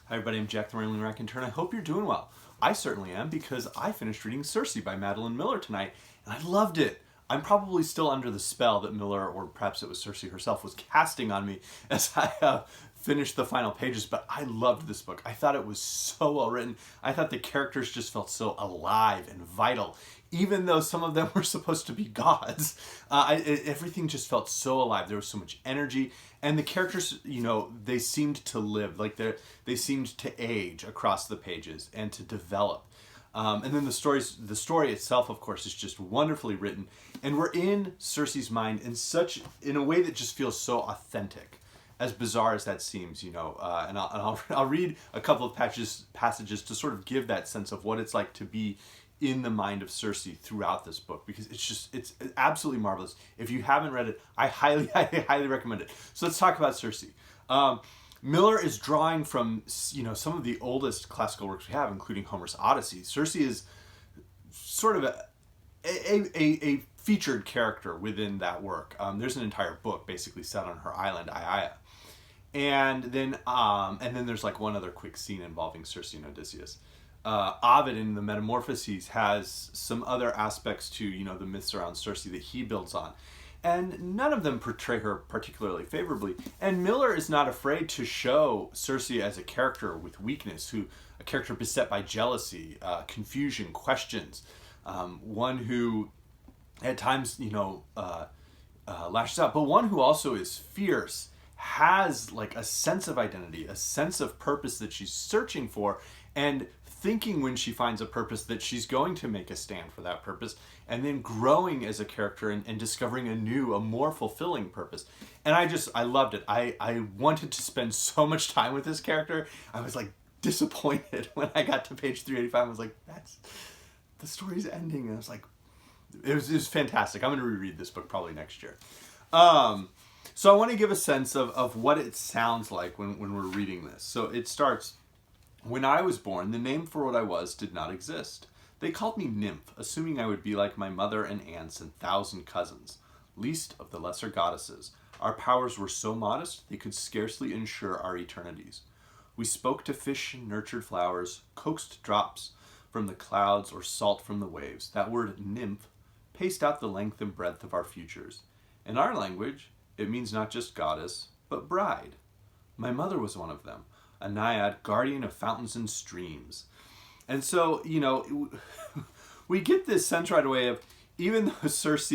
Hi everybody, I'm Jack the Rambling Raconteur, and I hope you're doing well. I certainly am, because I finished reading Circe by Madeline Miller tonight, and I loved it. I'm probably still under the spell that Miller, or perhaps it was Circe herself, was casting on me as I finished the final pages, but I loved this book. I thought it was so well written. I thought the characters just felt so alive and vital, even though some of them were supposed to be gods. Everything just felt so alive. There was so much energy, and the characters, they seemed to live. Like they seemed to age across the pages and to develop. And then the story itself, of course, is just wonderfully written, and we're in Circe's mind in a way that just feels so authentic, as bizarre as that seems, and I'll read a couple of passages to sort of give that sense of what it's like to be in the mind of Circe throughout this book, because it's absolutely marvelous. If you haven't read it, I highly recommend it. So let's talk about Circe. Miller is drawing from some of the oldest classical works we have, including Homer's Odyssey. Circe is sort of a featured character within that work. There's an entire book basically set on her island, Aiaia. And then there's like one other quick scene involving Circe and Odysseus. Ovid in the Metamorphoses has some other aspects to the myths around Circe that he builds on. And none of them portray her particularly favorably. And Miller is not afraid to show Circe as a character with weakness, a character beset by jealousy, confusion, questions, one who at times, lashes out, but one who also is fierce, has like a sense of identity, a sense of purpose that she's searching for, and thinking when she finds a purpose that she's going to make a stand for that purpose, and then growing as a character and discovering a more fulfilling purpose. And I loved it. I wanted to spend so much time with this character. I was like disappointed when I got to page 385. I was like, the story's ending. And I was like, it was fantastic. I'm going to reread this book probably next year. So I want to give a sense of what it sounds like when we're reading this. So it starts, "When I was born, the name for what I was did not exist. They called me nymph, assuming I would be like my mother and aunts and 1,000 cousins, least of the lesser goddesses. Our powers were so modest, they could scarcely ensure our eternities. We spoke to fish and nurtured flowers, coaxed drops from the clouds or salt from the waves. That word nymph paced out the length and breadth of our futures. In our language, it means not just goddess, but bride. My mother was one of them, a naiad, guardian of fountains and streams." And so, we get this sense right away of, even though Circe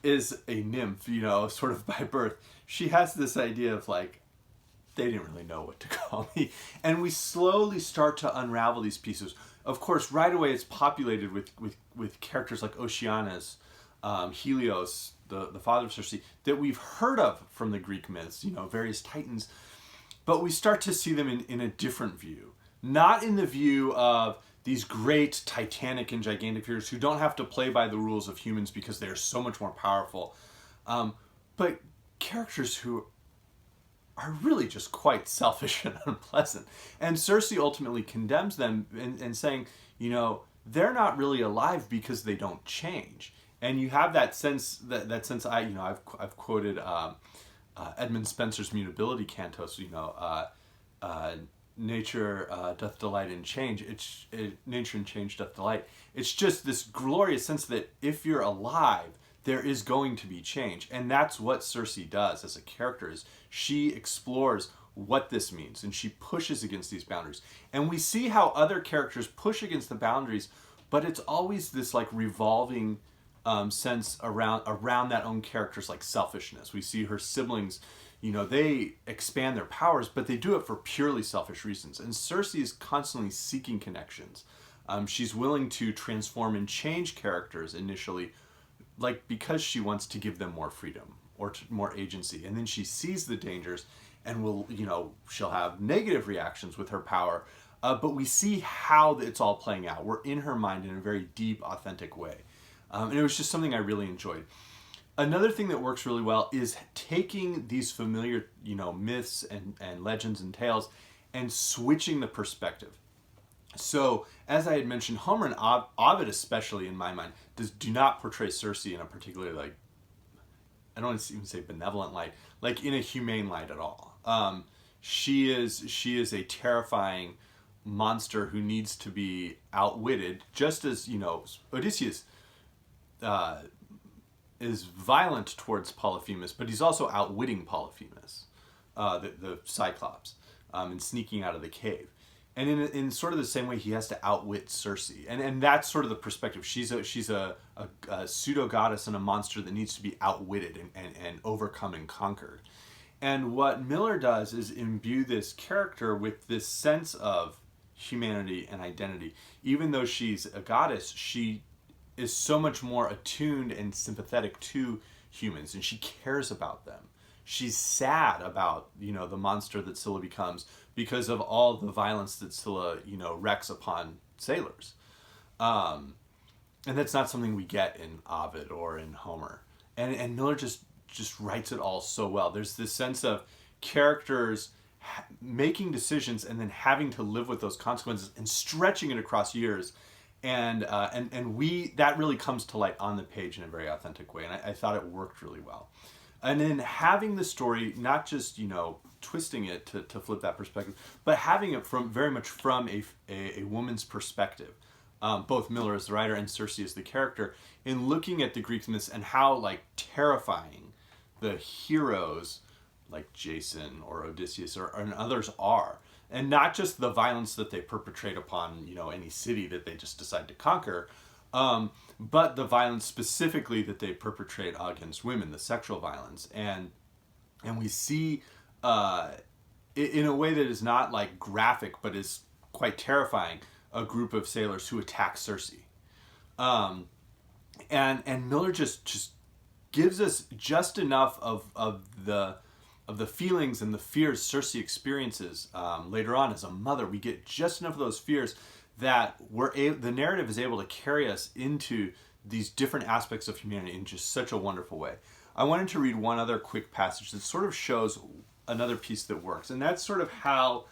is a nymph, sort of by birth, she has this idea of like, they didn't really know what to call me. And we slowly start to unravel these pieces. Of course, right away it's populated with characters like Oceanus, Helios, the father of Circe, that we've heard of from the Greek myths, various titans. But we start to see them in a different view. Not in the view of these great titanic and gigantic figures who don't have to play by the rules of humans because they're so much more powerful. But characters who are really just quite selfish and unpleasant. And Circe ultimately condemns them and saying, they're not really alive because they don't change. And you have that sense, I've quoted Edmund Spencer's Mutability Cantos, nature doth delight in change. Nature and change doth delight. It's just this glorious sense that if you're alive, there is going to be change. And that's what Circe does as a character, is she explores what this means, and she pushes against these boundaries. And we see how other characters push against the boundaries, but it's always this like revolving sense around that own character's like selfishness. We see her siblings, they expand their powers, but they do it for purely selfish reasons. And Circe is constantly seeking connections. She's willing to transform and change characters initially, like because she wants to give them more freedom or more agency. And then she sees the dangers and she'll have negative reactions with her power. But we see how it's all playing out. We're in her mind in a very deep, authentic way. And it was just something I really enjoyed. Another thing that works really well is taking these familiar, myths and legends and tales and switching the perspective. So, as I had mentioned, Homer and Ovid especially, in my mind, do not portray Circe in a particularly, I don't even say benevolent light, like in a humane light at all. She is a terrifying monster who needs to be outwitted, just as, Odysseus is violent towards Polyphemus, but he's also outwitting Polyphemus, the Cyclops, and sneaking out of the cave. And in sort of the same way, he has to outwit Circe, and that's sort of the perspective. She's a pseudo goddess and a monster that needs to be outwitted and overcome and conquered. And what Miller does is imbue this character with this sense of humanity and identity. Even though she's a goddess, she is so much more attuned and sympathetic to humans, and she cares about them. She's sad about, the monster that Scylla becomes because of all the violence that Scylla, wreaks upon sailors. And that's not something we get in Ovid or in Homer. And Miller just writes it all so well. There's this sense of characters making decisions and then having to live with those consequences and stretching it across years. And that really comes to light on the page in a very authentic way. And I thought it worked really well. And then having the story, not just, twisting it to flip that perspective, but having it very much from a woman's perspective. Both Miller as the writer and Circe as the character, in looking at the Greek myths and how terrifying the heroes like Jason or Odysseus and others are. And not just the violence that they perpetrate upon, any city that they just decide to conquer, but the violence specifically that they perpetrate against women, the sexual violence. And we see, in a way that is not graphic, but is quite terrifying, a group of sailors who attack Circe. And Miller just gives us just enough of the feelings and the fears Circe experiences later on as a mother. We get just enough of those fears that the narrative is able to carry us into these different aspects of humanity in just such a wonderful way. I wanted to read one other quick passage that sort of shows another piece that works, and that's sort of how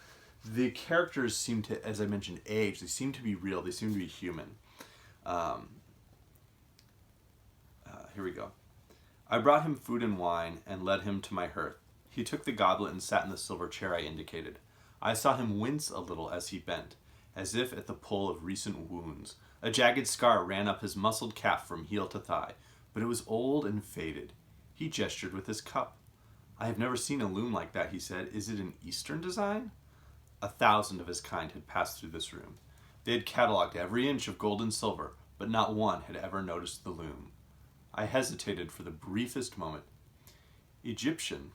the characters seem to, as I mentioned, age. They seem to be real. They seem to be human. Here we go. I brought him food and wine and led him to my hearth. He took the goblet and sat in the silver chair I indicated. I saw him wince a little as he bent, as if at the pull of recent wounds. A jagged scar ran up his muscled calf from heel to thigh, but it was old and faded. He gestured with his cup. I have never seen a loom like that, he said. Is it an Eastern design? 1,000 of his kind had passed through this room. They had catalogued every inch of gold and silver, but not one had ever noticed the loom. I hesitated for the briefest moment. Egyptian.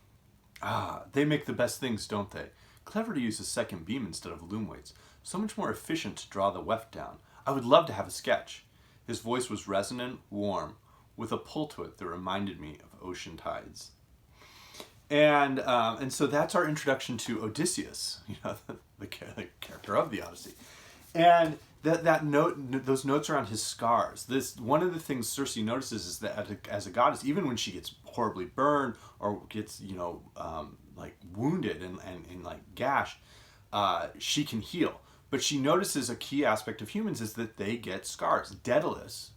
Ah, they make the best things, don't they? Clever to use a second beam instead of loom weights. So much more efficient to draw the weft down. I would love to have a sketch. His voice was resonant, warm, with a pull to it that reminded me of ocean tides. And so that's our introduction to Odysseus, the character of the Odyssey. And that note, those notes around his scars. One of the things Circe notices is that as a goddess, even when she gets horribly burned or gets wounded and gashed, she can heal. But she notices a key aspect of humans is that they get scars. Daedalus,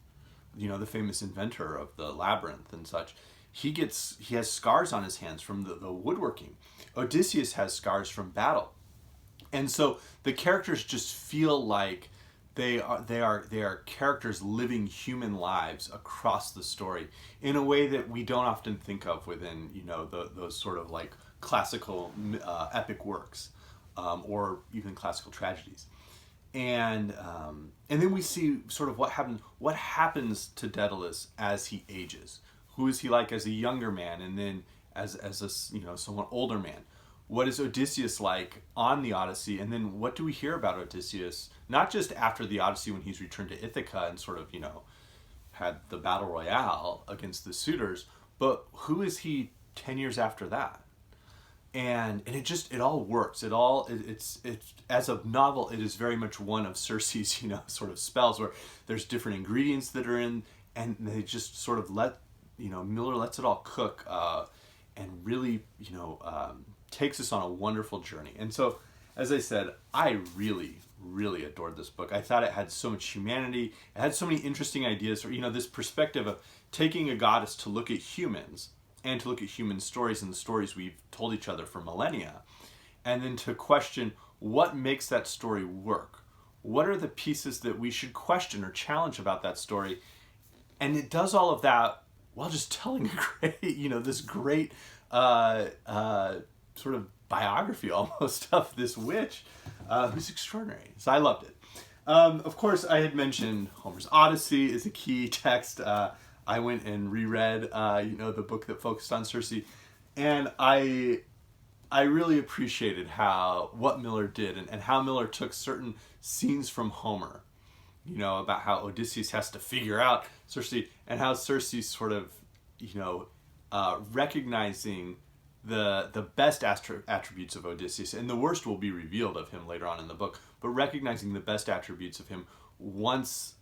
the famous inventor of the labyrinth and such, he has scars on his hands from the woodworking. Odysseus has scars from battle. And so the characters just feel like they are characters living human lives across the story in a way that we don't often think of within those sort of classical epic works or even classical tragedies. And then we see sort of what happens to Daedalus as he ages. Who is he like as a younger man, and then as a somewhat older man? What is Odysseus like on the Odyssey? And then what do we hear about Odysseus, not just after the Odyssey when he's returned to Ithaca and sort of, had the battle royale against the suitors, but who is he 10 years after that? And it all works. It's as a novel, it is very much one of Circe's, sort of spells where there's different ingredients that are in, and they just sort of Miller lets it all cook and really, takes us on a wonderful journey. And so, as I said, I really, really adored this book. I thought it had so much humanity. It had so many interesting ideas. This perspective of taking a goddess to look at humans and to look at human stories and the stories we've told each other for millennia, and then to question what makes that story work. What are the pieces that we should question or challenge about that story? And it does all of that while just telling a great, this great sort of biography almost of this witch who's extraordinary. So I loved it. Of course, I had mentioned Homer's Odyssey is a key text. I went and reread, the book that focused on Circe, and I really appreciated what Miller did and how Miller took certain scenes from Homer, about how Odysseus has to figure out Circe, and how Circe sort of, recognizing the best attributes of Odysseus, and the worst will be revealed of him later on in the book, but recognizing the best attributes of him once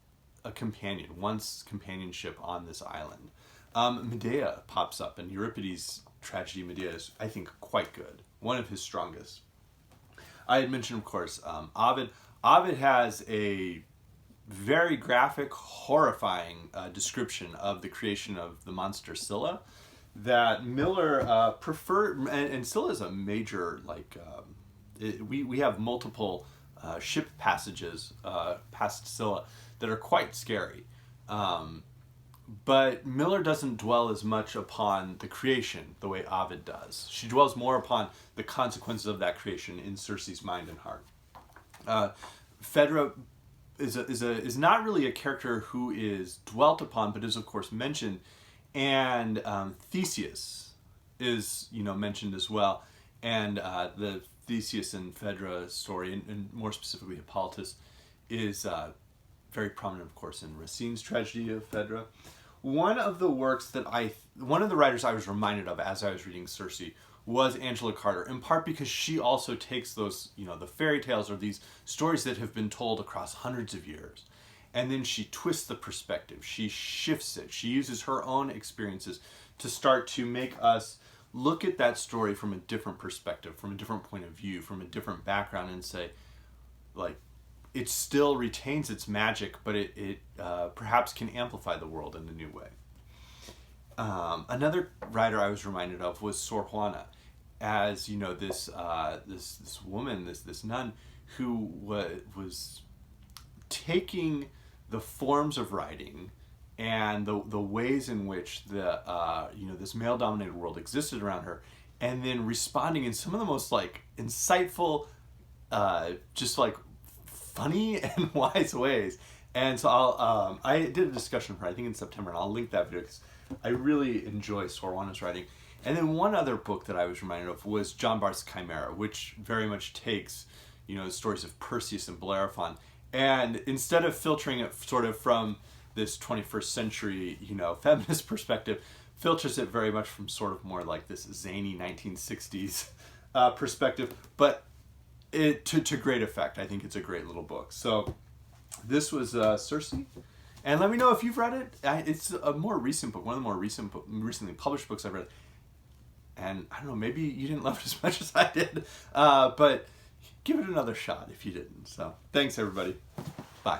companionship on this island. Medea pops up, and Euripides' tragedy Medea is, I think, quite good. One of his strongest. I had mentioned, of course, Ovid. Ovid has a very graphic, horrifying description of the creation of the monster Scylla that Miller preferred, and Scylla is a major, we have multiple ship passages past Scylla that are quite scary. But Miller doesn't dwell as much upon the creation the way Ovid does. She dwells more upon the consequences of that creation in Circe's mind and heart. Phaedra is not really a character who is dwelt upon, but is of course mentioned, and Theseus is mentioned as well, and the Theseus and Phaedra story, and more specifically Hippolytus, is very prominent, of course, in Racine's tragedy of Phaedra. One of the writers I was reminded of as I was reading Circe was Angela Carter, in part because she also takes those, the fairy tales or these stories that have been told across hundreds of years, and then she twists the perspective, she shifts it, she uses her own experiences to start to make us look at that story from a different perspective, from a different point of view, from a different background, and say, it still retains its magic, but it perhaps can amplify the world in a new way. Another writer I was reminded of was Sor Juana, as this woman, this nun, who was taking the forms of writing and the ways in which this male-dominated world existed around her, and then responding in some of the most insightful, funny and wise ways. And so I did a discussion of her, I think in September, and I'll link that video because I really enjoy Sor Juana's writing. And then one other book that I was reminded of was John Barth's Chimera, which very much takes the stories of Perseus and Bellerophon, and instead of filtering it sort of from this 21st century feminist perspective, filters it very much from sort of more like this zany 1960s perspective, but to great effect. I think it's a great little book. So this was Circe, and let me know if you've read it. It's a more recent book, one of the more recently published books I've read, and I don't know, maybe you didn't love it as much as I did, but give it another shot if you didn't. So thanks everybody. Bye.